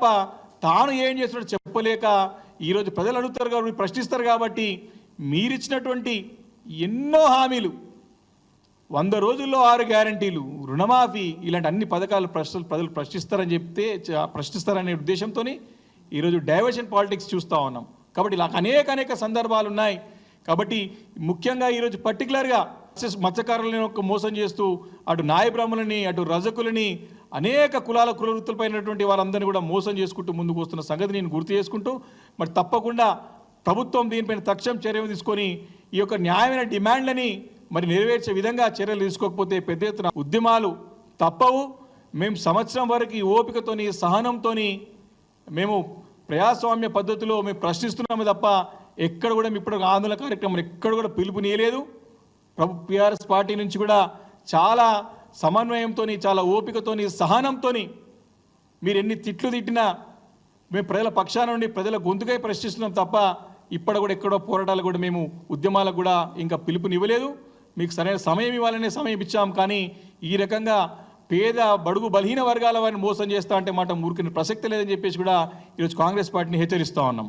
తాను ఏం చేస్తున్నాడో చెప్పలేక ఈరోజు ప్రజలు అడుగుతారు కాబట్టి ప్రశ్నిస్తారు కాబట్టి మీరిచ్చినటువంటి ఎన్నో హామీలు 100 రోజుల్లో 6 గ్యారంటీలు రుణమాఫీ ఇలాంటి అన్ని పథకాలు ప్రజలు ప్రశ్నిస్తారనే ఉద్దేశంతో ఈరోజు డైవర్షన్ పాలిటిక్స్ చూస్తూ ఉన్నాం. కాబట్టి ఇలా అనేక సందర్భాలు ఉన్నాయి. కాబట్టి ముఖ్యంగా ఈరోజు పర్టికులర్గా మత్స్యకారులను మోసం చేస్తూ అటు నాయ బ్రాహ్మణులని అటు రజకులని అనేక కుల వృత్తులపైనటువంటి వాళ్ళందరినీ కూడా మోసం చేసుకుంటూ ముందుకు వస్తున్న సంగతి నేను గుర్తు చేసుకుంటూ మరి తప్పకుండా ప్రభుత్వం దీనిపైన తక్షణ చర్యలు తీసుకొని ఈ యొక్క న్యాయమైన డిమాండ్లని మరి నెరవేర్చే విధంగా చర్యలు తీసుకోకపోతే పెద్ద ఎత్తున ఉద్యమాలు తప్పవు. మేము సంవత్సరం వరకు ఓపికతోని సహనంతోని మేము ప్రజాస్వామ్య పద్ధతిలో మేము ప్రశ్నిస్తున్నాము తప్ప ఎక్కడ కూడా ఇప్పుడు ఆందోళన కార్యక్రమం ఎక్కడ కూడా పిలుపునియలేదు. టీఆర్ఎస్ పార్టీ నుంచి కూడా చాలా సమన్వయంతో చాలా ఓపికతోని సహనంతో మీరు ఎన్ని తిట్లు తిట్టినా మేము ప్రజల పక్షాన నుండి ప్రజల గొంతుకై ప్రశ్నిస్తున్నాం తప్ప ఇప్పుడు కూడా ఎక్కడో పోరాటాలు కూడా మేము ఉద్యమాలకు కూడా ఇంకా పిలుపునివ్వలేదు. మీకు సరైన సమయం ఇవ్వాలనే సమయం ఇచ్చాం. కానీ ఈ రకంగా పేద బడుగు బలహీన వర్గాల వారిని మోసం చేస్తా అంటే మాట ఊరికిన ప్రసక్తి లేదని చెప్పేసి కూడా ఈరోజు కాంగ్రెస్ పార్టీని హెచ్చరిస్తూ ఉన్నాం.